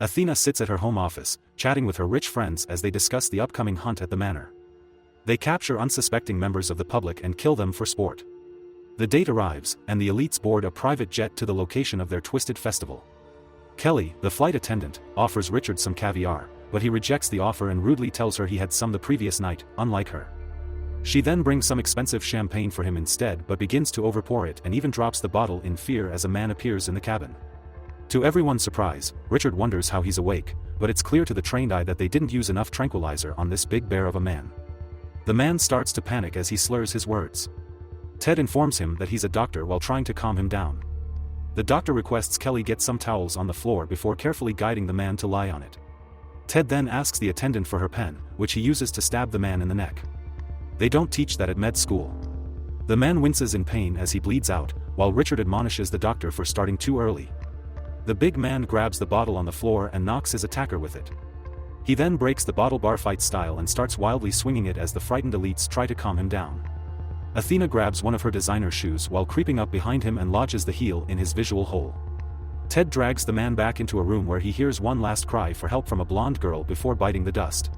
Athena sits at her home office, chatting with her rich friends as they discuss the upcoming hunt at the manor. They capture unsuspecting members of the public and kill them for sport. The date arrives, and the elites board a private jet to the location of their twisted festival. Kelly, the flight attendant, offers Richard some caviar, but he rejects the offer and rudely tells her he had some the previous night, unlike her. She then brings some expensive champagne for him instead but begins to overpour it and even drops the bottle in fear as a man appears in the cabin. To everyone's surprise, Richard wonders how he's awake, but it's clear to the trained eye that they didn't use enough tranquilizer on this big bear of a man. The man starts to panic as he slurs his words. Ted informs him that he's a doctor while trying to calm him down. The doctor requests Kelly get some towels on the floor before carefully guiding the man to lie on it. Ted then asks the attendant for her pen, which he uses to stab the man in the neck. They don't teach that at med school. The man winces in pain as he bleeds out, while Richard admonishes the doctor for starting too early. The big man grabs the bottle on the floor and knocks his attacker with it. He then breaks the bottle bar fight style and starts wildly swinging it as the frightened elites try to calm him down. Athena grabs one of her designer shoes while creeping up behind him and lodges the heel in his visual hole. Ted drags the man back into a room where he hears one last cry for help from a blonde girl before biting the dust.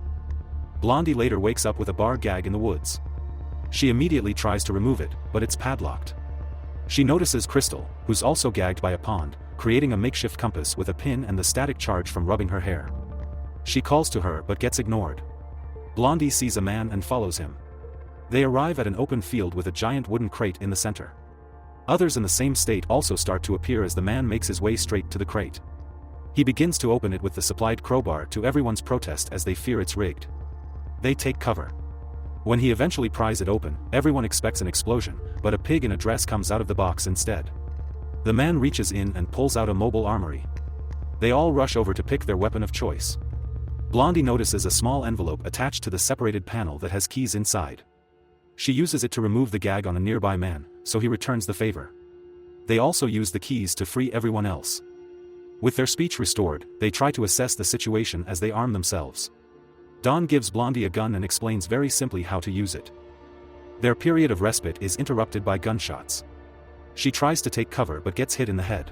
Blondie later wakes up with a bar gag in the woods. She immediately tries to remove it, but it's padlocked. She notices Crystal, who's also gagged by a pond, creating a makeshift compass with a pin and the static charge from rubbing her hair. She calls to her but gets ignored. Blondie sees a man and follows him. They arrive at an open field with a giant wooden crate in the center. Others in the same state also start to appear as the man makes his way straight to the crate. He begins to open it with the supplied crowbar to everyone's protest as they fear it's rigged. They take cover. When he eventually pries it open, everyone expects an explosion, but a pig in a dress comes out of the box instead. The man reaches in and pulls out a mobile armory. They all rush over to pick their weapon of choice. Blondie notices a small envelope attached to the separated panel that has keys inside. She uses it to remove the gag on a nearby man, so he returns the favor. They also use the keys to free everyone else. With their speech restored, they try to assess the situation as they arm themselves. Dawn gives Blondie a gun and explains very simply how to use it. Their period of respite is interrupted by gunshots. She tries to take cover but gets hit in the head.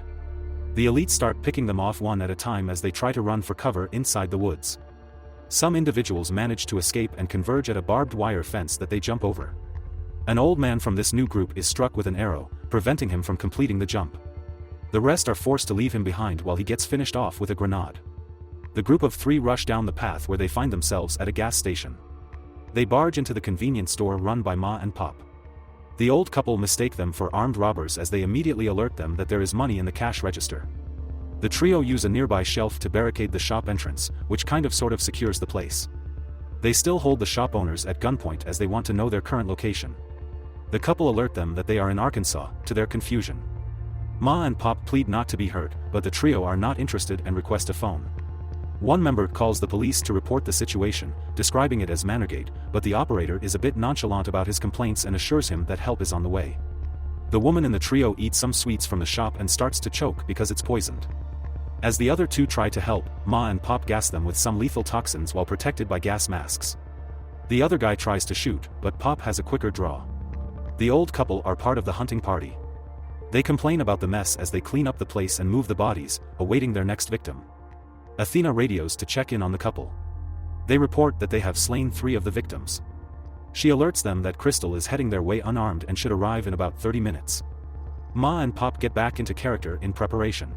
The elites start picking them off one at a time as they try to run for cover inside the woods. Some individuals manage to escape and converge at a barbed wire fence that they jump over. An old man from this new group is struck with an arrow, preventing him from completing the jump. The rest are forced to leave him behind while he gets finished off with a grenade. The group of 3 rush down the path where they find themselves at a gas station. They barge into the convenience store run by Ma and Pop. The old couple mistake them for armed robbers as they immediately alert them that there is money in the cash register. The trio use a nearby shelf to barricade the shop entrance, which sort of secures the place. They still hold the shop owners at gunpoint as they want to know their current location. The couple alert them that they are in Arkansas, to their confusion. Ma and Pop plead not to be hurt, but the trio are not interested and request a phone. One member calls the police to report the situation, describing it as Manorgate, but the operator is a bit nonchalant about his complaints and assures him that help is on the way. The woman in the trio eats some sweets from the shop and starts to choke because it's poisoned. As the other 2 try to help, Ma and Pop gas them with some lethal toxins while protected by gas masks. The other guy tries to shoot, but Pop has a quicker draw. The old couple are part of the hunting party. They complain about the mess as they clean up the place and move the bodies, awaiting their next victim. Athena radios to check in on the couple. They report that they have slain 3 of the victims. She alerts them that Crystal is heading their way unarmed and should arrive in about 30 minutes. Ma and Pop get back into character in preparation.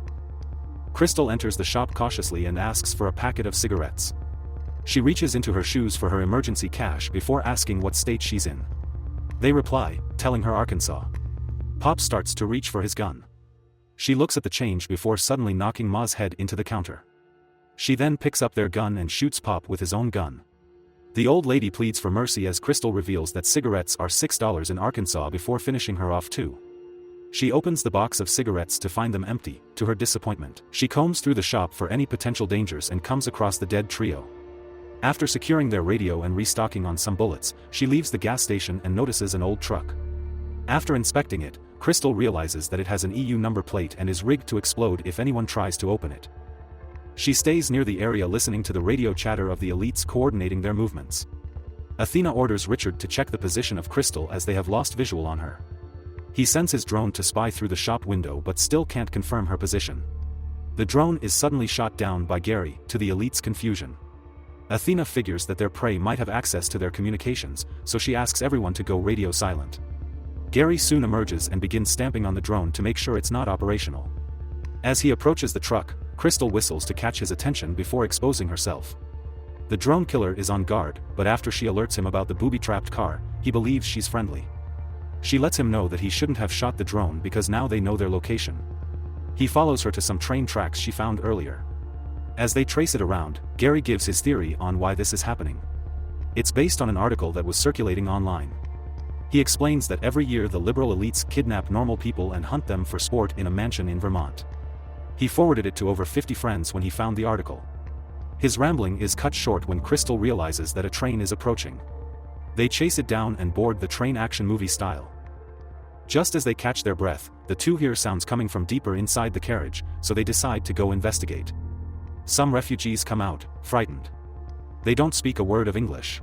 Crystal enters the shop cautiously and asks for a packet of cigarettes. She reaches into her shoes for her emergency cash before asking what state she's in. They reply, telling her Arkansas. Pop starts to reach for his gun. She looks at the change before suddenly knocking Ma's head into the counter. She then picks up their gun and shoots Pop with his own gun. The old lady pleads for mercy as Crystal reveals that cigarettes are $6 in Arkansas before finishing her off too. She opens the box of cigarettes to find them empty. To her disappointment, she combs through the shop for any potential dangers and comes across the dead trio. After securing their radio and restocking on some bullets, she leaves the gas station and notices an old truck. After inspecting it, Crystal realizes that it has an EU number plate and is rigged to explode if anyone tries to open it. She stays near the area listening to the radio chatter of the elites coordinating their movements. Athena orders Richard to check the position of Crystal as they have lost visual on her. He sends his drone to spy through the shop window but still can't confirm her position. The drone is suddenly shot down by Gary, to the elite's confusion. Athena figures that their prey might have access to their communications, so she asks everyone to go radio silent. Gary soon emerges and begins stamping on the drone to make sure it's not operational. As he approaches the truck, Crystal whistles to catch his attention before exposing herself. The drone killer is on guard, but after she alerts him about the booby-trapped car, he believes she's friendly. She lets him know that he shouldn't have shot the drone because now they know their location. He follows her to some train tracks she found earlier. As they trace it around, Gary gives his theory on why this is happening. It's based on an article that was circulating online. He explains that every year the liberal elites kidnap normal people and hunt them for sport in a mansion in Vermont. He forwarded it to over 50 friends when he found the article. His rambling is cut short when Crystal realizes that a train is approaching. They chase it down and board the train action movie style. Just as they catch their breath, the two hear sounds coming from deeper inside the carriage, so they decide to go investigate. Some refugees come out, frightened. They don't speak a word of English.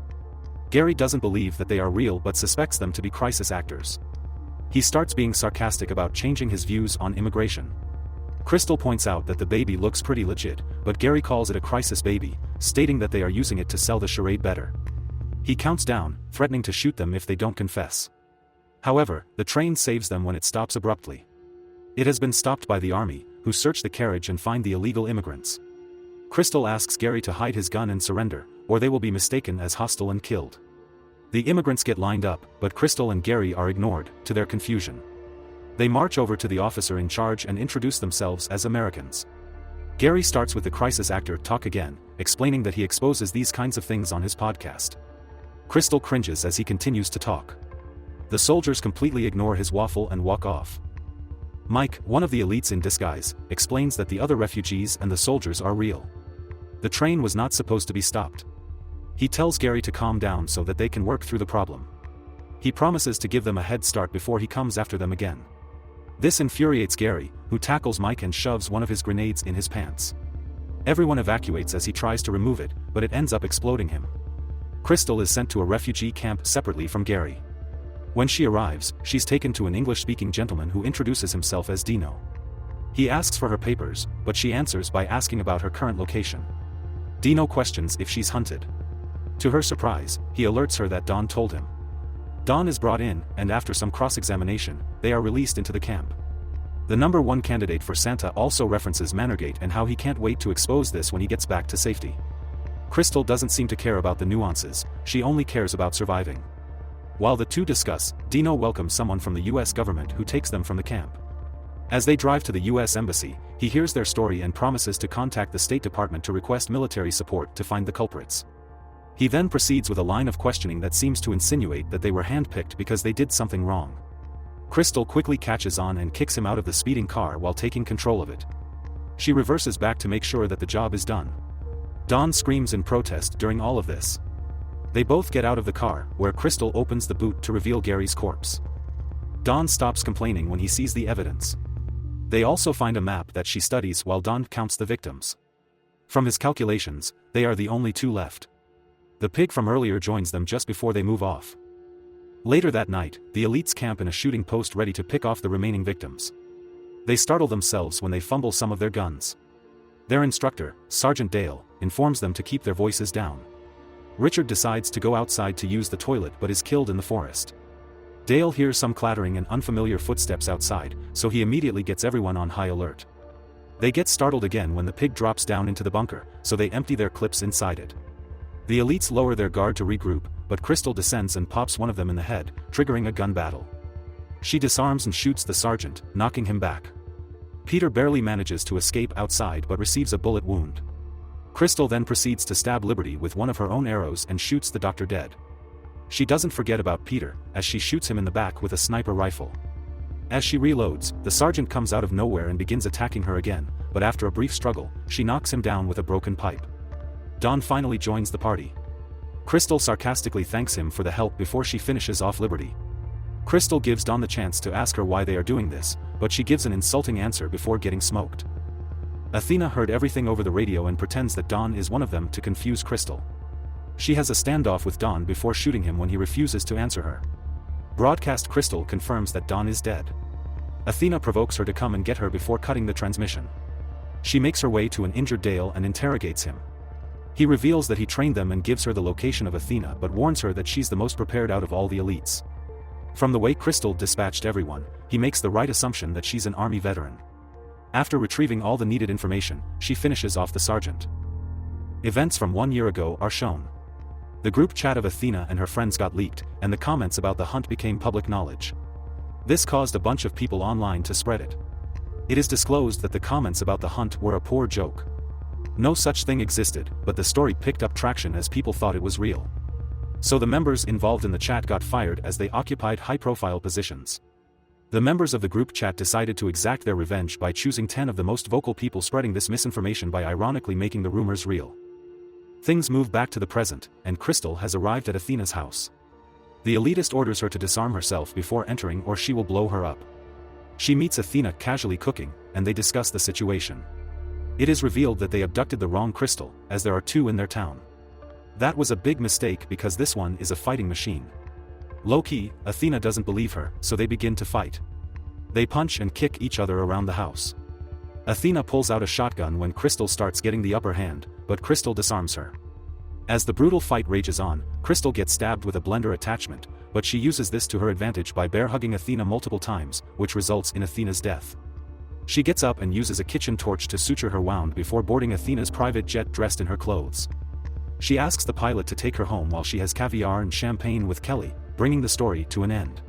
Gary doesn't believe that they are real but suspects them to be crisis actors. He starts being sarcastic about changing his views on immigration. Crystal points out that the baby looks pretty legit, but Gary calls it a crisis baby, stating that they are using it to sell the charade better. He counts down, threatening to shoot them if they don't confess. However, the train saves them when it stops abruptly. It has been stopped by the army, who search the carriage and find the illegal immigrants. Crystal asks Gary to hide his gun and surrender, or they will be mistaken as hostile and killed. The immigrants get lined up, but Crystal and Gary are ignored, to their confusion. They march over to the officer in charge and introduce themselves as Americans. Gary starts with the crisis actor talk again, explaining that he exposes these kinds of things on his podcast. Crystal cringes as he continues to talk. The soldiers completely ignore his waffle and walk off. Mike, one of the elites in disguise, explains that the other refugees and the soldiers are real. The train was not supposed to be stopped. He tells Gary to calm down so that they can work through the problem. He promises to give them a head start before he comes after them again. This infuriates Gary, who tackles Mike and shoves one of his grenades in his pants. Everyone evacuates as he tries to remove it, but it ends up exploding him. Crystal is sent to a refugee camp separately from Gary. When she arrives, she's taken to an English-speaking gentleman who introduces himself as Dino. He asks for her papers, but she answers by asking about her current location. Dino questions if she's hunted. To her surprise, he alerts her that Dawn told him. Dawn is brought in, and after some cross-examination, they are released into the camp. The #1 candidate for Santa also references Manorgate and how he can't wait to expose this when he gets back to safety. Crystal doesn't seem to care about the nuances, she only cares about surviving. While the two discuss, Dino welcomes someone from the US government who takes them from the camp. As they drive to the US embassy, he hears their story and promises to contact the State Department to request military support to find the culprits. He then proceeds with a line of questioning that seems to insinuate that they were handpicked because they did something wrong. Crystal quickly catches on and kicks him out of the speeding car while taking control of it. She reverses back to make sure that the job is done. Dawn screams in protest during all of this. They both get out of the car, where Crystal opens the boot to reveal Gary's corpse. Dawn stops complaining when he sees the evidence. They also find a map that she studies while Dawn counts the victims. From his calculations, they are the only two left. The pig from earlier joins them just before they move off. Later that night, the elites camp in a shooting post ready to pick off the remaining victims. They startle themselves when they fumble some of their guns. Their instructor, Sergeant Dale, informs them to keep their voices down. Richard decides to go outside to use the toilet but is killed in the forest. Dale hears some clattering and unfamiliar footsteps outside, so he immediately gets everyone on high alert. They get startled again when the pig drops down into the bunker, so they empty their clips inside it. The elites lower their guard to regroup, but Crystal descends and pops one of them in the head, triggering a gun battle. She disarms and shoots the sergeant, knocking him back. Peter barely manages to escape outside but receives a bullet wound. Crystal then proceeds to stab Liberty with one of her own arrows and shoots the doctor dead. She doesn't forget about Peter, as she shoots him in the back with a sniper rifle. As she reloads, the sergeant comes out of nowhere and begins attacking her again, but after a brief struggle, she knocks him down with a broken pipe. Dawn finally joins the party. Crystal sarcastically thanks him for the help before she finishes off Liberty. Crystal gives Dawn the chance to ask her why they are doing this, but she gives an insulting answer before getting smoked. Athena heard everything over the radio and pretends that Dawn is one of them to confuse Crystal. She has a standoff with Dawn before shooting him when he refuses to answer her. Broadcast Crystal confirms that Dawn is dead. Athena provokes her to come and get her before cutting the transmission. She makes her way to an injured Dale and interrogates him. He reveals that he trained them and gives her the location of Athena but warns her that she's the most prepared out of all the elites. From the way Crystal dispatched everyone, he makes the right assumption that she's an army veteran. After retrieving all the needed information, she finishes off the sergeant. Events from 1 year ago are shown. The group chat of Athena and her friends got leaked, and the comments about the hunt became public knowledge. This caused a bunch of people online to spread it. It is disclosed that the comments about the hunt were a poor joke. No such thing existed, but the story picked up traction as people thought it was real. So the members involved in the chat got fired as they occupied high-profile positions. The members of the group chat decided to exact their revenge by choosing 10 of the most vocal people spreading this misinformation by ironically making the rumors real. Things move back to the present, and Crystal has arrived at Athena's house. The elitist orders her to disarm herself before entering or she will blow her up. She meets Athena casually cooking, and they discuss the situation. It is revealed that they abducted the wrong Crystal, as there are 2 in their town. That was a big mistake because this one is a fighting machine. Low-key, Athena doesn't believe her, so they begin to fight. They punch and kick each other around the house. Athena pulls out a shotgun when Crystal starts getting the upper hand, but Crystal disarms her. As the brutal fight rages on, Crystal gets stabbed with a blender attachment, but she uses this to her advantage by bear-hugging Athena multiple times, which results in Athena's death. She gets up and uses a kitchen torch to suture her wound before boarding Athena's private jet dressed in her clothes. She asks the pilot to take her home while she has caviar and champagne with Kelly, bringing the story to an end.